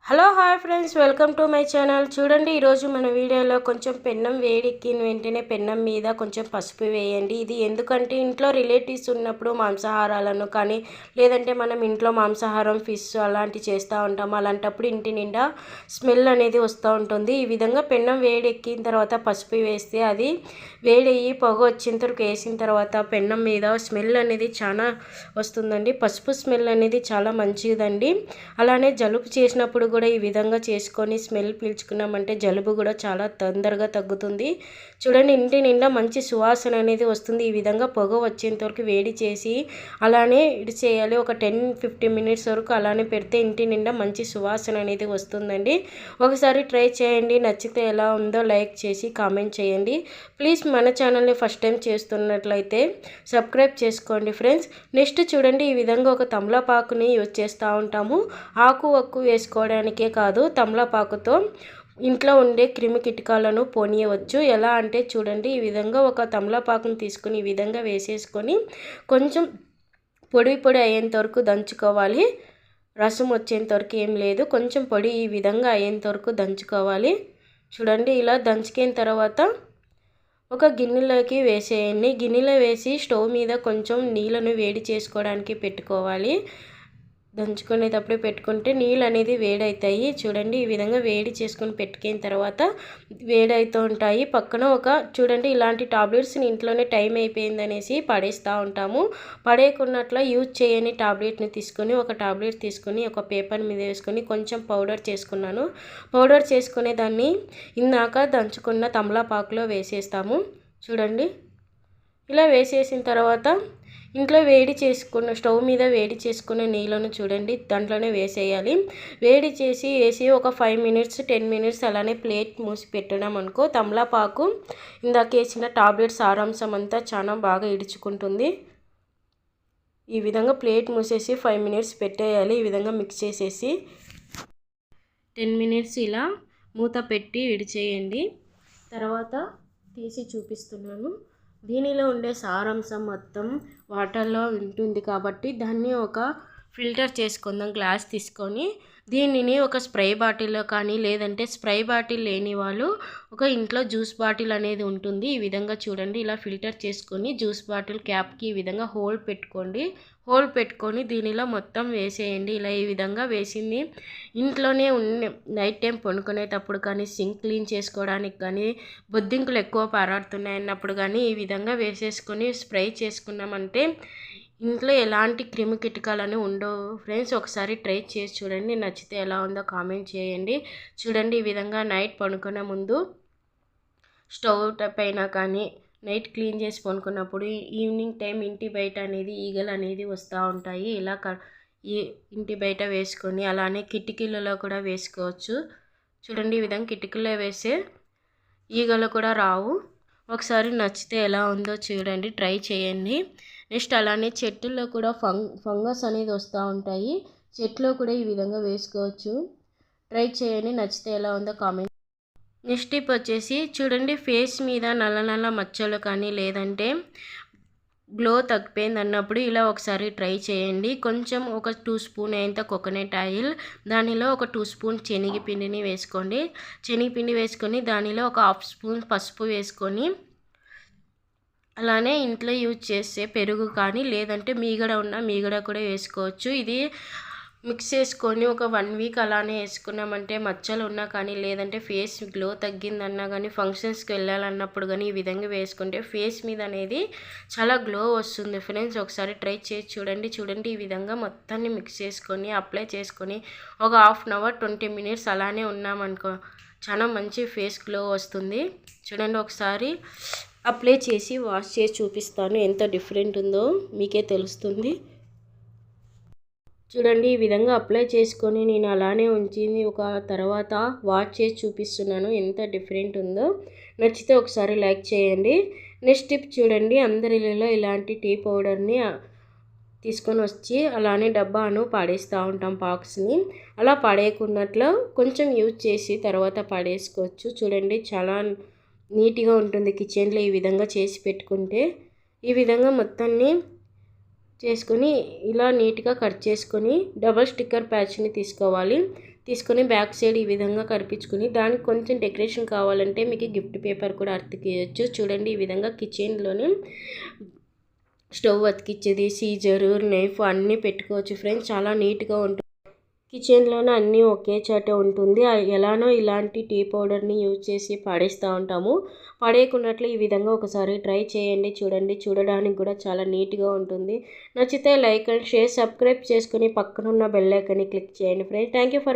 Hello hi friends, welcome to my channel. చూడండి, ఈరోజు మన వీడియోలో కొంచెం పెన్నం వేడెక్కిన వెంటనే పెన్నం మీద కొంచెం పసుపు వేయండి. ఇది ఎందుకంటే ఇంట్లో రిలేటివ్స్ ఉన్నప్పుడు మాంసాహారాలను కానీ లేదంటే మనం ఇంట్లో మాంసాహారం ఫిష్ అలాంటివి చేస్తూ ఉంటాము. అలాంటప్పుడు ఇంటి నిండా స్మెల్ అనేది వస్తూ ఉంటుంది. ఈ విధంగా పెన్నం వేడెక్కిన తర్వాత పసుపు వేస్తే అది వేడయ్యి పొగ వచ్చేంతవరకు వేసిన తర్వాత పెన్నం మీద స్మెల్ అనేది చాలా వస్తుందండి. పసుపు స్మెల్ అనేది చాలా మంచిదండి. అలానే జలుబు చేసినప్పుడు కూడా ఈ విధంగా చేసుకొని స్మెల్ పీల్చుకున్నామంటే జలుబు కూడా చాలా తొందరగా తగ్గుతుంది. చూడండి, ఇంటి నిండా మంచి సువాసన అనేది వస్తుంది. ఈ విధంగా పొగ వచ్చేంత వరకు వేడి చేసి అలానే చేయాలి. ఒక 10-15 మినిట్స్ వరకు అలానే పెడితే ఇంటి నిండా మంచి సువాసన అనేది వస్తుందండి. ఒకసారి ట్రై చేయండి. నచ్చితే ఎలా ఉందో లైక్ చేసి కామెంట్ చేయండి. ప్లీజ్ మన ఛానల్ని ఫస్ట్ టైం చేస్తున్నట్లయితే సబ్స్క్రైబ్ చేసుకోండి ఫ్రెండ్స్. నెక్స్ట్ చూడండి, ఈ విధంగా ఒక తమలపాకుని యూజ్ చేస్తూ ఉంటాము. ఆకు వక్కు వేసుకోవడానికే కాదు, తమలపాకుతో ఇంట్లో ఉండే క్రిమి కీటకాలను పోనీయవచ్చు. ఎలా అంటే చూడండి, ఈ విధంగా ఒక తమలపాకుని తీసుకుని ఈ విధంగా వేసేసుకొని కొంచెం పొడి పొడి అయ్యేంత వరకు దంచుకోవాలి. రసం వచ్చేంత వరకు ఏం లేదు, కొంచెం పొడి ఈ విధంగా అయ్యేంత వరకు దంచుకోవాలి. చూడండి, ఇలా దంచుకున్న తర్వాత ఒక గిన్నెలోకి వేసేయండి. గిన్నెలో వేసి స్టవ్ మీద కొంచెం నీళ్ళను వేడి చేసుకోవడానికి పెట్టుకోవాలి. దంచుకునేటప్పుడు పెట్టుకుంటే నీళ్ళు అనేది వేడవుతాయి. చూడండి, ఈ విధంగా వేడి చేసుకొని పెట్టుకున్న తర్వాత వేడవుతూ ఉంటాయి. పక్కన ఒక చూడండి, ఇలాంటి టాబ్లెట్స్ని ఇంట్లోనే టైం అయిపోయిందనేసి పడేస్తూ ఉంటాము. పడేయకున్నట్ల యూజ్ చేయని టాబ్లెట్ని తీసుకొని ఒక టాబ్లెట్ తీసుకొని ఒక పేపర్ మీద వేసుకొని కొంచెం పౌడర్ చేసుకున్నాను. పౌడర్ చేసుకునే దాన్ని ఇందాక దంచుకున్న తమలపాకులో వేసేస్తాము. చూడండి, ఇలా వేసేసిన తర్వాత ఇంట్లో వేడి చేసుకున్న స్టవ్ మీద వేడి చేసుకున్న నీళ్ళను చూడండి దాంట్లోనే వేసేయాలి. వేడి వేసి ఒక 5 మినిట్స్ 10 మినిట్స్ అలానే ప్లేట్ మూసి పెట్టడం అనుకో, తమలపాకు ఇందాక వేసిన టాబ్లెట్ సారాంశం అంతా చాలా బాగా ఇడుచుకుంటుంది. ఈ విధంగా ప్లేట్ మూసేసి 5 మినిట్స్ పెట్టేయాలి. ఈ విధంగా మిక్స్ చేసేసి 10 మినిట్స్ ఇలా మూత పెట్టి విడిచేయండి. తర్వాత తీసి చూపిస్తున్నాను. దీనిలో ఉండే సారాంశం మొత్తం వాటర్లో ఉంటుంది కాబట్టి దాన్ని ఒక ఫిల్టర్ చేసుకుందాం. గ్లాస్ తీసుకొని దీనిని ఒక స్ప్రే బాటిల్లో కానీ లేదంటే స్ప్రే బాటిల్ లేని వాళ్ళు ఒక ఇంట్లో జ్యూస్ బాటిల్ అనేది ఉంటుంది. ఈ విధంగా చూడండి, ఇలా ఫిల్టర్ చేసుకొని జ్యూస్ బాటిల్ క్యాప్కి ఈ విధంగా హోల్ పెట్టుకొని దీనిలో మొత్తం వేసేయండి. ఇలా ఈ విధంగా వేసింది ఇంట్లోనే నైట్ టైం పడుకునేటప్పుడు కానీ సింక్ క్లీన్ చేసుకోవడానికి కానీ బొద్దింకులు ఎక్కువ పారాడుతున్నాయి అన్నప్పుడు కానీ ఈ విధంగా వేసేసుకొని స్ప్రే చేసుకున్నామంటే ఇంట్లో ఎలాంటి క్రిమి కీటకాలను ఉండవు ఫ్రెండ్స్. ఒకసారి ట్రై చేసి చూడండి. నచ్చితే ఎలా ఉందో కామెంట్ చేయండి. చూడండి, ఈ విధంగా నైట్ పడుకునే ముందు స్టవ్ పైన కానీ నైట్ క్లీన్ చేసి పడుకున్నప్పుడు ఈవినింగ్ టైం ఇంటి బయట అనేది ఈగలు అనేది వస్తూ ఉంటాయి. ఇలా ఈ ఇంటి బయట వేసుకొని అలానే కిటికీలలో కూడా వేసుకోవచ్చు. చూడండి, ఈ విధంగా కిటికీలో వేస్తే ఈగలు కూడా రావు. ఒకసారి నచ్చితే ఎలా ఉందో చూడండి, ట్రై చేయండి. నెక్స్ట్ అలానే చెట్టుల్లో కూడా ఫంగస్ అనేది వస్తూ ఉంటాయి. చెట్లో కూడా ఈ విధంగా వేసుకోవచ్చు. ట్రై చేయండి. నచ్చితే ఎలా ఉందో కామెంట్. నెక్స్ట్ టిప్ వచ్చేసి చూడండి, ఫేస్ మీద నల్ల నల్ల మచ్చలు కానీ లేదంటే గ్లో తగ్గిపోయింది అన్నప్పుడు ఇలా ఒకసారి ట్రై చేయండి. కొంచెం ఒక 2 స్పూన్ అయింత కోకోనట్ ఆయిల్, దానిలో ఒక 2 స్పూన్ శనగపిండిని వేసుకోండి. శనగపిండి వేసుకొని దానిలో ఒక 1/2 స్పూన్ పసుపు వేసుకొని అలానే ఇంట్లో యూజ్ చేసే పెరుగు కానీ లేదంటే మీగడ కూడా వేసుకోవచ్చు. ఇది మిక్స్ చేసుకొని ఒక 1 వీక్ అలానే వేసుకున్నామంటే మచ్చలు ఉన్నా కానీ లేదంటే ఫేస్ గ్లో తగ్గిందన్నా కానీ ఫంక్షన్స్కి వెళ్ళాలన్నప్పుడు కానీ ఈ విధంగా వేసుకుంటే ఫేస్ మీద అనేది చాలా గ్లో వస్తుంది ఫ్రెండ్స్. ఒకసారి ట్రై చేసి చూడండి. ఈ విధంగా మొత్తాన్ని మిక్స్ చేసుకొని అప్లై చేసుకొని ఒక 1/2 అవర్ 20 మినిట్స్ అలానే ఉన్నామనుకో చాలా మంచి ఫేస్ గ్లో వస్తుంది. చూడండి, ఒకసారి అప్లై చేసి వాష్ చేసి చూపిస్తాను. ఎంత డిఫరెంట్ ఉందో మీకే తెలుస్తుంది. చూడండి, ఈ విధంగా అప్లై చేసుకొని నేను అలానే ఉంచింది. ఒక తర్వాత వాష్ చేసి చూపిస్తున్నాను ఎంత డిఫరెంట్ ఉందో. నచ్చితే ఒకసారి లైక్ చేయండి. నెక్స్ట్ టిప్ చూడండి, అందరిలో ఇలాంటి టీ పౌడర్ని తీసుకొని వచ్చి అలానే డబ్బాను పడేస్తూ ఉంటాం బాక్స్ని. అలా పడేయకున్నట్లు కొంచెం యూజ్ చేసి తర్వాత పడేసుకోవచ్చు. చూడండి, చాలా నీట్గా ఉంటుంది కిచెన్లో ఈ విధంగా చేసి పెట్టుకుంటే. ఈ విధంగా మొత్తాన్ని చేసుకొని ఇలా నీట్గా కట్ చేసుకొని డబల్ స్టిక్కర్ ప్యాచ్ని తీసుకొని బ్యాక్ సైడ్ ఈ విధంగా కరిపించుకొని దానికి కొంచెం డెకరేషన్ కావాలంటే మీకు గిఫ్ట్ పేపర్ కూడా అతికియచ్చు. చూడండి ఈ విధంగా కిచెన్లోనే స్టవ్ అతికిచ్చేది, సీజరు, నైఫ్ అన్నీ పెట్టుకోవచ్చు ఫ్రెండ్స్. చాలా నీట్గా ఉంటుంది. కిచెన్లోనే అన్నీ ఒకే చాటే ఉంటుంది. ఎలానో ఇలాంటి టీ పౌడర్ని యూజ్ చేసి పడేస్తూ ఉంటాము. పడేయకున్నట్లు ఈ విధంగా ఒకసారి ట్రై చేయండి. చూడడానికి కూడా చాలా నీట్గా ఉంటుంది. నచ్చితే లైక్ అండ్ షేర్, సబ్స్క్రైబ్ చేసుకుని పక్కనున్న బెల్ ఐకాన్ని క్లిక్ చేయండి ఫ్రెండ్స్. Thank you for